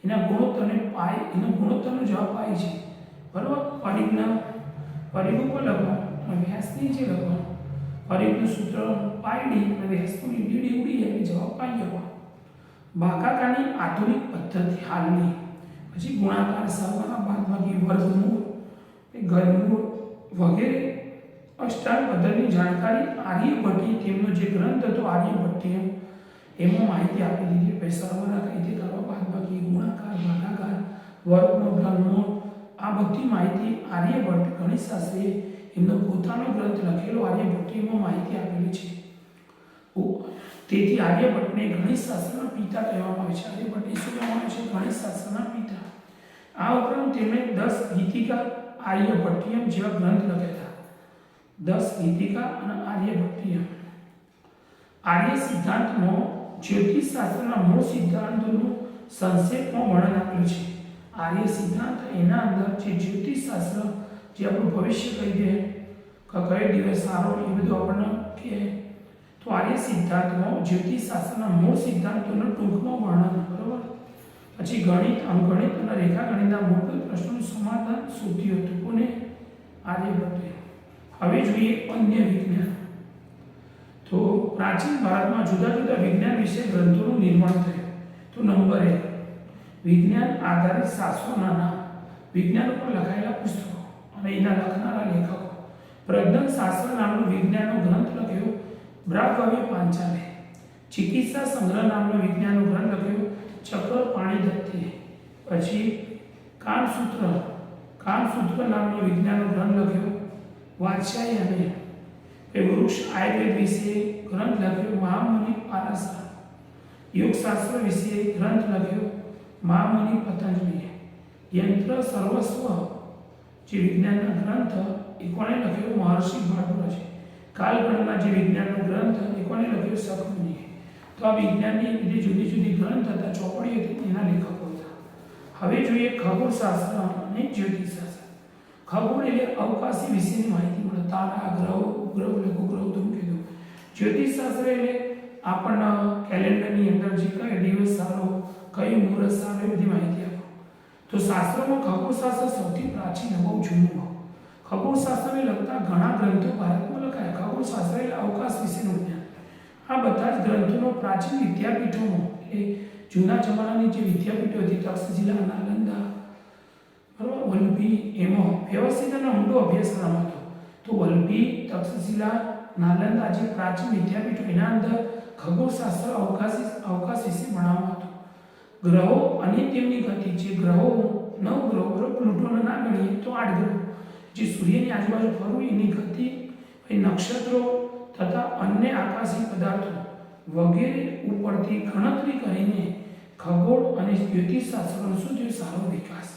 A: એના ગુણોત્તરને પાઈ, એનો ગુણોત્તરનો જવાબ પાઈ છે. બરાબર. પરિઘ ઉપર લખવાનું અને વ્યાસ નીચે લખવાનું. પરિઘનું સૂત્ર પાઈ ડી અને વ્યાસનું ડી ઉડી જાય, જવાબ પાઈ જવા. ભાગાકારની આધુનિક પદ્ધતિ હાલની. પછી ગુણાકાર, સરવાળા, બાદબાકી, વર્ગમૂળ, ઘનમૂળ વગેરે અષ્ટાંગ પદ્ધતિની જાણકારી આર્યભટ્ટીય, તેમનો જે ગ્રંથ હતો આર્યભટ્ટીય, એમાં માહિતી આપી દીધી. પછી સરવાળા કઈ રીતે કરવા, બાદબાકી, ગુણાકાર, ભાગાકાર, વર્ગમૂળ, ઘનમૂળ, આ બધી માહિતી આર્યભટ્ટ ગણિતશાસ્ત્રીએ એમનો પોતાનો ગ્રંથ લખેલો આર્યભટ્ટીયમાં માહિતી આપેલી છે. તેથી આર્યભટ્ટને ગણિતશાસ્ત્રના પિતા કહેવામાં આવે છે. આર્યભટ્ટને શું કહેવામાં આવે છે? ગણિતશાસ્ત્રના પિતા. આ ઉપરાંત તેમણે 10 ગીતિકા, આર્યભટ્ટીયમ જેવા ગ્રંથ લખ્યા હતા. 10 ગીતિકા અને આર્યભટ્ટીયમ. આર્ય સિદ્ધાંતમાં જ્યોતિષશાસ્ત્રના મૂળ સિદ્ધાંતોનું સંક્ષેપમાં વર્ણન આપેલું છે. આર્ય સિદ્ધાંત, એના અંદર જે જ્યોતિષશાસ્ત્ર, જે આપણું ભવિષ્ય કહી દે, કયો દિવસ સારો, એ બધું આપણને કહે. તો આર્ય સિદ્ધાંતમાં જ્યોતિષશાસ્ત્રના મૂળ સિદ્ધાંતોનું ટૂંકમાં વર્ણન. બરાબર. પછી ગણિત, અંકગણિત અને રેખાગણિતના મૂળભૂત પ્રશ્નોનું સમાધાન શોધ્યું હતું. કોને? આર્યભટ્ટે. હવે જોઈએ અન્ય વિજ્ઞાન. તો પ્રાચીન ભારતમાં જુદા જુદા વિજ્ઞાન વિશે ગ્રંથોનું નિર્માણ થયું. તો નંબર 1, વિજ્ઞાન આધારિત શાસ્ત્રોના નામ. વિજ્ઞાન ઉપર લખાયેલા પુસ્તકો અને એના લખનારા લેખકો. પ્રજ્ઞાન શાસ્ત્ર નામનો વિજ્ઞાનનો ગ્રંથ લખ્યો બ્રાહ્મવ્ય પાંચાલે. ચિકિત્સા સંગ્રહ નામનો વિજ્ઞાનનો ગ્રંથ લખ્યો ચક્રપાણી દત્તે. પછી કામસૂત્ર નામનો વિજ્ઞાનનો ગ્રંથ લખ્યો વાત્સ્યાયને. વૃક્ષ આયુર્વેદ વિશે ગ્રંથ લખ્યો મહામુનિ પારાશર. યોગશાસ્ત્ર વિશે ગ્રંથ લખ્યો મહામુનિ પતંજલિ. યંત્ર સર્વસ્વ જે વિજ્ઞાનના ગ્રંથ એ કોણે લખ્યો? મહર્ષિ ભારદ્વાજ. કાલગણના જે વિજ્ઞાનનો ગ્રંથ એ કોણે લખ્યો? શકમુનિએ. તો આ વિજ્ઞાનની બધી જુદી જુદી ગ્રંથ હતા, ચોપડી હતી, એના લેખકો હતા. હવે જોઈએ ખગોળશાસ્ત્ર અને જ્યોતિષશાસ્ત્ર. ખગોળ એટલે અવકાશી વિશેની માહિતી મળે, તારા, ગ્રહો, ઉપગ્રહ, લઘુગ્રહ, ધૂમકેતુ. જ્યોતિષશાસ્ત્ર એટલે આપણને કેલેન્ડરની અંદર જે કયો દિવસ સારો, કયું મુહૂર્ત સારું, એ બધી માહિતી આપો. તો શાસ્ત્રોમાં ખગોળશાસ્ત્ર સૌથી પ્રાચીન, બહુ જૂનું. ખગોળશાસ્ત્રને લગતા ઘણા ગ્રંથો ભારતમાં લખાયા. ખગોળશાસ્ત્ર એટલે અવકાશ વિશેનું જ્ઞાન. આ બધા જ ગ્રંથોનો પ્રાચીન વિદ્યાપીઠોમાં, એટલે જૂના જમાનાની જે વિદ્યાપીઠો હતી, તક્ષશિલા, નાલંદા, બરાબર, વલ્લભી, એમાં વ્યવસ્થિત અને ઊંડો અભ્યાસ કરવામાં હતો. તો વલ્લભી, તક્ષશિલા, નાલંદા જે પ્રાચીન વિદ્યાપીઠો, એના અંદર ખગોળશાસ્ત્ર, અવકાશ વિશે ભણાવવામાં હતું. ગ્રહો અને તેમની ગતિ. જે ગ્રહો 9 ગ્રહો, બરાબર, પ્લુટોને ના ગણીએ તો 8 ગ્રહો, જે સૂર્યની આજુબાજુ ફરવું, એની ગતિ, નક્ષત્રો તથા અન્ય આકાશી પદાર્થો વગેરે ઉપરથી ગણતરી કરીને ખગોળ અને જ્યોતિષશાસ્ત્રનો શું થયો? સારો વિકાસ.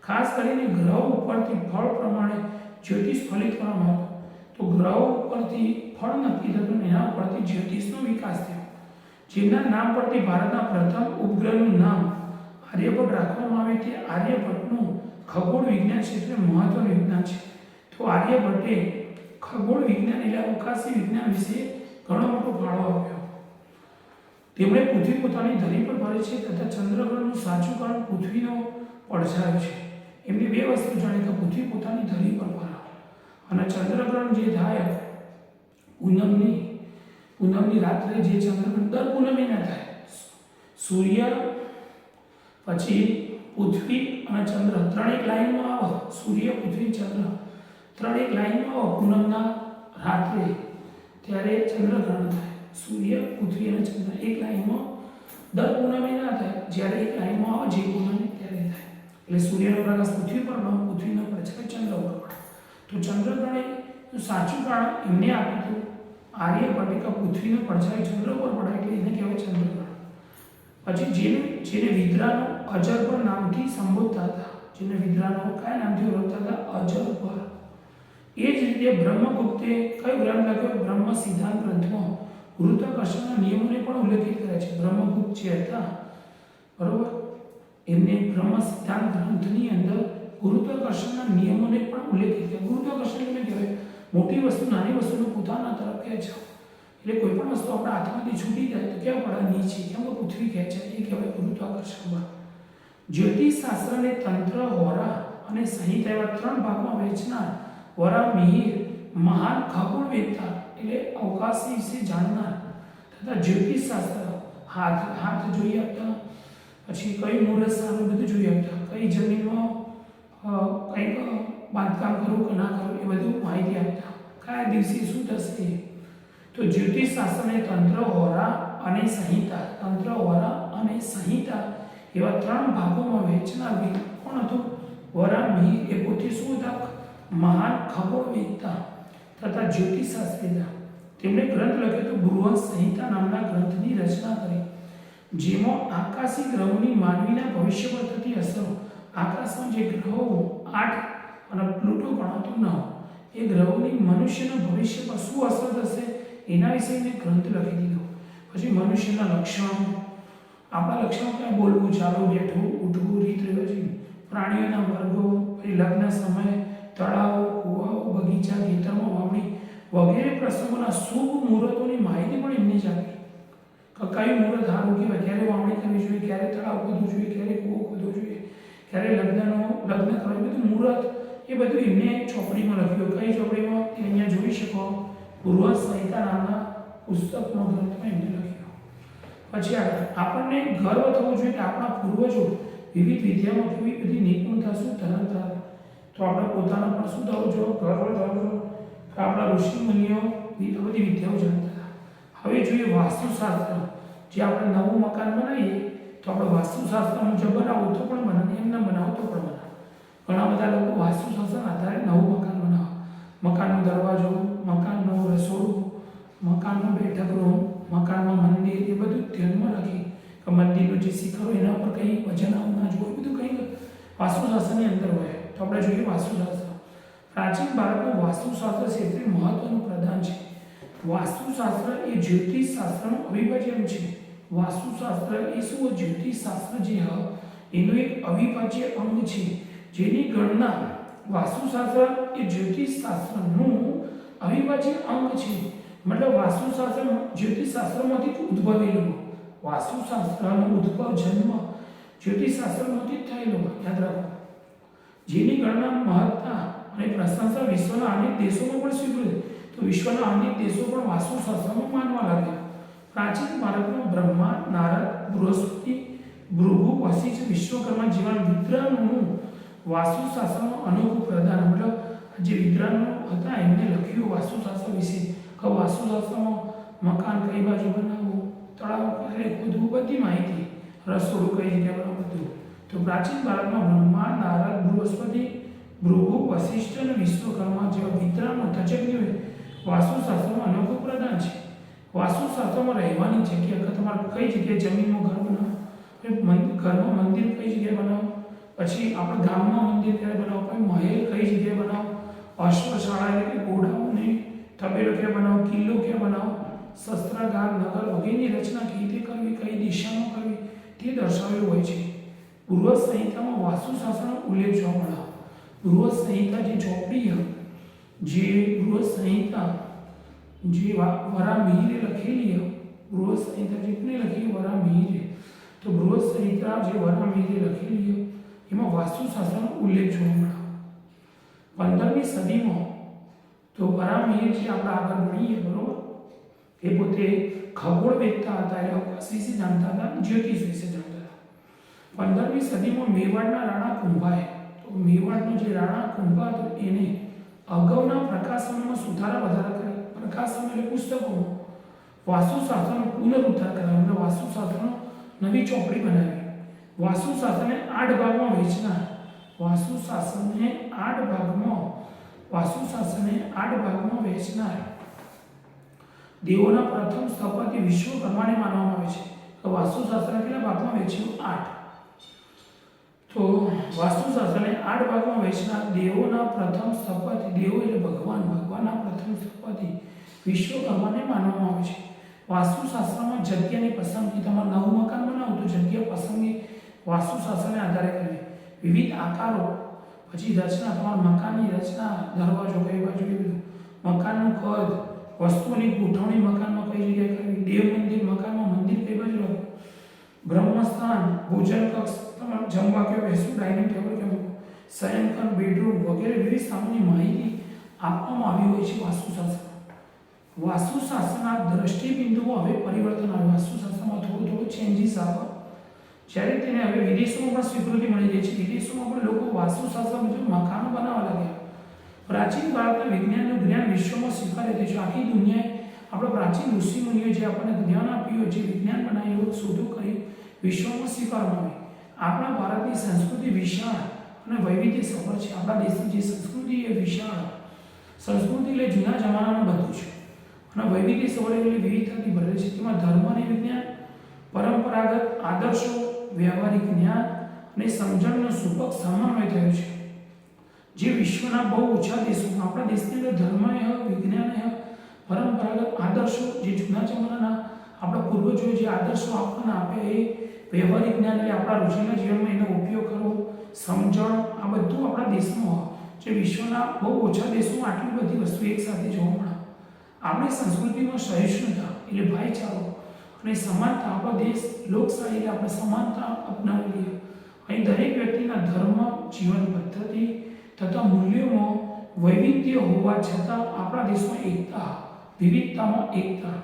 A: ખાસ કરીને ગ્રહો ઉપરથી ફળ પ્રમાણે જ્યોતિષ ફલિત કરવામાં આવતો. તો ગ્રહો ઉપરથી ફળ નક્કી થતું, એના ઉપરથી જ્યોતિષનો વિકાસ થયો. જેમના નામ પરથી ભારતના પ્રથમ ઉપગ્રહનું નામ આર્યભટ્ટ રાખવામાં આવે તે આર્યભટ્ટનું ખગોળ વિજ્ઞાન ક્ષેત્રે મહત્વનું યોગદાન છે. તો આર્યભટ્ટે ખગોળ વિજ્ઞાન એટલે અવકાશી વિજ્ઞાન વિશે ઘણો મોટો ફાળો આપ્યો. તેમણે પૃથ્વી પોતાની ધરી પર ફરે છે તથા ચંદ્રગ્રહણનું સાચું કારણ પૃથ્વીનો પડછાયો છે. એમની બે વસ્તુ જાણે કે પૃથ્વી પોતાની ધરી પર ફરે અને ચંદ્રગ્રહણ જે થાય પૂનમની રાત્રે જે ચંદ્રગ્રહણ દર પૂનમે ના થાય. સૂર્ય પછી પૃથ્વી અને ચંદ્ર ત્રણ એક લાઈનમાં આવે. સૂર્ય પૃથ્વી ચંદ્ર ત્રણ એક લાઈનમાં આવે પૂનમના રાત્રે ત્યારે ચંદ્રગ્રહણ થાય. સૂર્ય પૃથ્વી અને ચંદ્ર એક લાઈનમાં દર પૂનમે ના થાય, જ્યારે એક લાઈનમાં આવે જે પૂનમે ત્યારે થાય. એટલે સૂર્યનો પ્રકાશ પૃથ્વી પર ન, પૃથ્વીનો પ્રકાશ ચંદ્ર પર પડે. તો ચંદ્રગ્રહણ સાચું કારણ એમને આપ્યું હતું આર્યભટ્ટે કે પૃથ્વીનો પડછાયો ચંદ્ર પર પડે એટલે એને કહેવાય ચંદ્રગ્રહણ. પછી જેને વિદ્રાનો અજરપર નામથી સંબોધતા હતા, જેને વિદ્રાનો કયા નામથી ઓળખતા હતા? અજરપર. એ જ રીતે બ્રહ્મગુપ્તે કયો ગ્રંથ લખ્યો? બ્રહ્મ સિદ્ધાંત ગ્રંથમાં ગુરુત્વાકર્ષણના નિયમોને પણ ઉલ્લેખિત કર્યા છે. બ્રહ્મગુપ્ત જે હતા, બરોબર, એમને બ્રહ્મ સિદ્ધાંત ગ્રંથની અંદર ગુરુત્વાકર્ષણના નિયમોને પણ ઉલ્લેખિત કર્યા. ગુરુત્વાકર્ષણ એટલે કહેવાય મોટી વસ્તુ નાની વસ્તુને પોતાના તરફ ખેંચે. એટલે કોઈ પણ વસ્તુ આપણા હાથમાંથી છૂટી જાય તો કેવું પડે? નીચે. કેમ કે પૃથ્વી ખેંચાય, એ કહેવાય ગુરુત્વાકર્ષણ. જ્યોતિષ શાસ્ત્રને તંત્ર, હોરા અને સંહિતા એવા ત્રણ ભાગમાં વહેંચનાર વરા મિહિર મહાન ખગોળવેદતા એટલે અવકાશ વિશે જાણનાર તથા જ્યોતિષ શાસ્ત્ર હાથ જોઈ આપતા, પછી કઈ મુહૂર્ત સારું બધું જોઈ આપતા, કઈ જમીનમાં કંઈક બાંધકામ કરવું કે ના કરવું એ બધું માહિતી આપતા, કયા દિવસે શું થશે. તો જ્યોતિષ શાસ્ત્રને તંત્ર, હોરા અને સંહિતા, તંત્ર, હોરા અને સંહિતા એવા ત્રણ ભાગોમાં વહેંચનાર કોણ હતું? વરા મિહિર. એ પોતે શું હતા? મહાન ખગોળવેદતા તથા જ્યોતિષશાસ્ત્રી હતા. તેમણે ગ્રંથ લખ્યો તો બૃહદ સંહિતા નામના ગ્રંથની રચના કરી, જેમાં આકાશી ગ્રહોની માનવીના ભવિષ્ય પર થતી અસરો, આકાશમાં જે ગ્રહો 8 અને પ્લુટો ગણાતો 9, એ ગ્રહોની મનુષ્યના ભવિષ્ય પર શું અસર થશે એના વિશે મેં ગ્રંથ લખી દીધો. પછી મનુષ્યના લક્ષણો, આપણા લક્ષણો ક્યાં? બોલવું, ચાલવું, બેઠવું, ઉઠવું, રીત રિવાજ, પ્રાણીઓના વર્ગો, પછી લગ્ન સમય, તળાવો, કુવાઓ, બગીચા, ખેતરમાં વાવણી વગેરે પ્રસંગોના શુભ મુહૂર્તોની માહિતી પણ એમને જ આપી. કયું મુહૂર્ત સારું કહેવાય, ક્યારે વાવણી કરવી જોઈએ, ક્યારે તળાવ ખોદવું જોઈએ, ક્યારે કૂવો ખોદવો જોઈએ, ક્યારે લગ્ન કરવું, બધું મુહૂર્ત એ બધું એમને ચોપડીમાં લખ્યું. કઈ ચોપડીમાં? એ અહીંયા જોઈ શકો, બૃહદ સંહિતા નામના પુસ્તકનો ગ્રંથમાં એમને લખ્યું. પછી આપણને ગર્વ થવો જોઈએ કે આપણા પૂર્વજો વિવિધ વિદ્યામાં કેવી બધી નિપુણતા શું ધરાવતા. તો આપણે પોતાના પણ શું થવું જોઈએ? ગર્વ થવો જોઈએ કે આપણા ઋષિ મુનિઓ બધી વિદ્યાઓ જાણતા હતા. હવે જોઈએ વાસ્તુશાસ્ત્ર. જે આપણે નવું મકાન બનાવીએ તો આપણે વાસ્તુશાસ્ત્ર મુજબ બનાવવું તો પણ બનાવે, એમ ના બનાવો તો પણ બનાવે. ઘણા બધા લોકો વાસ્તુશાસ્ત્રના આધારે નવું મકાન બનાવે. મકાનનો દરવાજો, મકાનનું રસોડું, મકાનનું બેઠક રૂમ, મકાનમાં મંદિર, એ બધું ધ્યાનમાં રાખી કે મંદિરનું જે શિખર હોય એના પર કંઈ વજન આવું ના જોઈએ, બધું કંઈ વાસ્તુશાસ્ત્રની અંદર હોય. તો આપણે જોઈએ વાસ્તુશાસ્ત્ર. પ્રાચીન ભારતનું વાસ્તુશાસ્ત્ર ક્ષેત્રે મહત્વનું પ્રદાન છે. વાસ્તુશાસ્ત્ર એ જ્યોતિષ શાસ્ત્રનું અવિભાજ્ય છે. વાસ્તુશાસ્ત્ર એ શું? જ્યોતિષ શાસ્ત્ર જે એનું એક અવિભાજ્ય અંગ છે, જેની ગણના વાસ્તુશાસ્ત્ર એ જ્યોતિષ શાસ્ત્રનું અવિભાજ્ય અંગ છે. મતલબ વાસ્તુશાસ્ત્ર જ્યોતિષ શાસ્ત્રમાંથી જ ઉદ્ભવેલું. વાસ્તુશાસ્ત્રનો ઉદ્ભવ જન્મ જ્યોતિષ શાસ્ત્રમાંથી જ થયેલો, યાદ રાખો. જેની ગણના મહત્તા અને પ્રશંસા વિશ્વના અનેક દેશોમાં પણ સ્વીકૃત. તો વિશ્વના અનેક દેશો પણ વાસ્તુશાસ્ત્રમાં માનવા લાગ્યા. પ્રાચીન ભારતમાં બ્રહ્મા, નારદ, બૃહસ્પતિ, ભૃગુ, વશિષ્ઠ, વિશ્વકર્મા જેવા વિદ્વાનોનું વાસ્તુશાસ્ત્રમાં અનોખું પ્રદાન. મતલબ જે વિદ્વાનો હતા એમને લખ્યું વાસ્તુશાસ્ત્ર વિશે કે વાસ્તુશાસ્ત્રમાં મકાન કઈ બાજુ બનાવવું, તળાવ ક્યારે ખોદવું, બધી માહિતી, રસોડું કઈ જગ્યાએ બનાવવું, બધું. તો પ્રાચીન ભારતમાં બ્રહ્મા, નારદ, બૃહસ્પતિ, ભૃગુ, વશિષ્ઠ અને વિશ્વકર્મા જેવા વિદ્વાનો તજજ્ઞોએ વાસ્તુશાસ્ત્રમાં અનોખું પ્રદાન છે. વાસ્તુશાસ્ત્રમાં રહેવાની જગ્યા કે તમારે કઈ જગ્યાએ જમીનમાં ઘર બનાવો, ઘરમાં મંદિર કઈ જગ્યાએ બનાવો, પછી આપણે ગામમાં મંદિર ક્યારે બનાવો, પછી મહેલ કઈ જગ્યાએ બનાવો, અશ્વશાળા એટલે કે ઘોડાઓને તબેલો ક્યાં બનાવો, કિલ્લો ક્યાં બનાવો, શસ્ત્રાગાર, નગર વગેરેની રચના કેવી રીતે કરવી, કઈ દિશામાં કરવી, તે દર્શાવેલું હોય છે. બૃહદ સંહિતામાં વાસ્તુશાસ્ત્રનો ઉલ્લેખ જોવા મળે. બૃહદ સંહિતા જે ચોપડી, જે બૃહદ સંહિતા જે વરા મિહિરે લખેલી, બૃહદ સંહિતા જે કોને લખી? વરાહમિહિરે. તો બૃહદ સંહિતા જે વરાહમિહિરે લખેલી એમાં વાસ્તુશાસ્ત્રનો ઉલ્લેખ જોવા મળે. 15મી સદીમાં તો વરાહમિહિર જે આપણે આગળ ભણીએ બરોબર, એ પોતે ખગોળ વેદતા હતા, એટલે અવકાશ વિશે જાણતા હતા, જ્યોતિષ વિશે જાણતા હતા. 15મી સદીમાં મેવાડના રાણા કુંભાએ, તો મેવાડનો જે રાણા કુંભા હતો એને અગાઉના પ્રકાશનમાં સુધારા વધારા કર્યા. પ્રકાશન એટલે પુસ્તકોમાં વાસ્તુશાસ્ત્રનો પુનરુદ્ધાર કરાયો અને વાસ્તુશાસ્ત્રનો નવી ચોપડી બનાવી. વાસ્તુશાસ્ત્રને 8 ભાગમાં વહેંચનાર, વાસ્તુશાસ્ત્રને 8 ભાગમાં વહેંચનાર દેવોના પ્રથમ સ્થપતિ વિશ્વકર્માને માનવામાં આવે છે. તો વાસ્તુશાસ્ત્રને કેટલા ભાગમાં વહેંચ્યું? 8. તો વાસ્તુશાસ્ત્રને 8 ભાગમાં વહેંચનાર દેવોના પ્રથમ સ્થપતિ, દેવો એટલે ભગવાન, ભગવાનના પ્રથમ સ્થપતિ વિશ્વકર્માને માનવામાં આવે છે. વાસ્તુશાસ્ત્રમાં જગ્યાની પસંદગી, તમારે નવું મકાન બનાવો તો જગ્યા પસંદગી વાસ્તુશાસ્ત્રને આધારે કરવી. વિવિધ આકારો, પછી રચના, તમારા મકાનની રચના, દરવાજો કઈ બાજુ, એ બધું, મકાનનું કદ, વસ્તુઓની ગોઠવણી મકાનમાં કઈ જગ્યાએ કરવી, દેવ મંદિર, મકાનમાં મંદિર કઈ બાજુ રાખવું, બ્રહ્મસ્થાન, ભોજન કક્ષ, તમારે જમવા કે બેસવું, ડાઇનિંગ ટેબલ કે શયનખંડ, બેડરૂમ વગેરે વિવિધ સામાન્ય માહિતી આપવામાં આવી હોય છે વાસ્તુશાસ્ત્ર. વાસ્તુશાસ્ત્રના દ્રષ્ટિબિંદુમાં હવે પરિવર્તન આવ્યું. વાસ્તુશાસ્ત્રમાં થોડું ચેન્જીસ આવે, જ્યારે તેને હવે વિદેશોમાં પણ સ્વીકૃતિ મળી રહી છે. વિદેશોમાં પણ લોકો વાસ્તુશાસ્ત્ર મુજબ મકાનો બનાવવા લાગ્યા. પ્રાચીન ભારતના વિજ્ઞાનનું જ્ઞાન વિશ્વમાં સ્વીકાર્યું છે. આખી દુનિયાએ આપણા પ્રાચીન ઋષિમુનિઓ જે આપણને જ્ઞાન આપ્યું, જે વિજ્ઞાન બનાવ્યું, શોધો કરી, વિશ્વમાં સ્વીકારવામાં આવી. આપણા ભારતની સંસ્કૃતિ વિશાળ અને વૈવિધ્યસભર છે. આપણા દેશની જે સંસ્કૃતિ એ વિશાળ સંસ્કૃતિ એટલે જૂના જમાનાનું બધું છે, અને વૈવિધ્યસભર એટલે વિવિધતાથી ભરેલી છે. તેમાં ધર્મ અને વિજ્ઞાન, પરંપરાગત આદર્શો, વ્યવહારિક જ્ઞાન અને સમજણનો સુપક સમન્વય થયો છે. જે વિશ્વના બહુ ઓછા દેશોમાં, આપણા દેશની અંદર ધર્મ, વિજ્ઞાન, પરંપરાગત આદર્શો, જે જૂના જમાનાના આપણા પૂર્વજોએ જે આદર્શો આપણને આપે, એ વ્યવહારિક જ્ઞાન એટલે આપણા રોજિંદા જીવનમાં એનો ઉપયોગ કરવો, સમજણ, આ બધું આપણા દેશમાં, જે વિશ્વના બહુ ઓછા દેશોમાં આટલી બધી વસ્તુ એકસાથે જોવા મળે. આપણી સંસ્કૃતિમાં સહિષ્ણુતા એટલે ભાઈચારો અને સમાનતા, આપણો દેશ લોકશાહી એટલે આપણે સમાનતા અપનાવી લઈએ. અહીં દરેક વ્યક્તિના ધર્મ, જીવન પદ્ધતિ તથા મૂલ્યોમાં વૈવિધ્ય હોવા છતાં આપણા દેશમાં એકતા, વિવિધતામાં એકતા.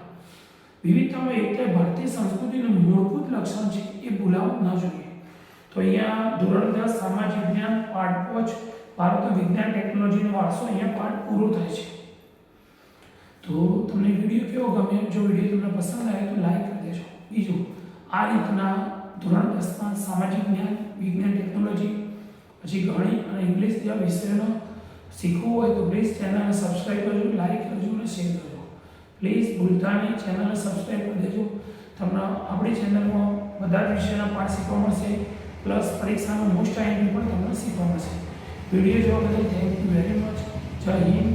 A: વિવિધતામાં એકતા એ ભારતીય સંસ્કૃતિનું મૂળભૂત લક્ષણ છે, એ ભૂલાવું ન જોઈએ. તો અહીંયા ધોરણ 10 સામાજિક વિજ્ઞાન પાઠ 5 ભારતનો વિજ્ઞાન ટેકનોલોજીનો વારસો, અહીંયા પાઠ પૂરો થાય છે. તો તમને વિડીયો કેવો ગમે? જો વિડીયો તમને પસંદ આવે તો લાઈક કરી દેજો. બીજું, આ રીતના ધોરણ 10ના સામાજિક જ્ઞાન, વિજ્ઞાન ટેકનોલોજી, પછી ગણિત અને ઇંગ્લિશ જેવા વિષયોનો શીખવું હોય તો પ્લીઝ ચેનલને સબસ્ક્રાઈબ કરજો, લાઈક કરજો અને શેર કરજો. પ્લીઝ ભૂલતા નહીં, ચેનલને સબસ્ક્રાઈબ કરી દેજો. તમને આપણી ચેનલમાં બધા જ વિષયોના પાઠ શીખવા મળશે, પ્લસ પરીક્ષાનું મોસ્ટ આઈએમપી પણ તમને શીખવા મળશે. વિડીયો જોવા બદલ થેન્ક યુ વેરી મચ. જય હિન્દ.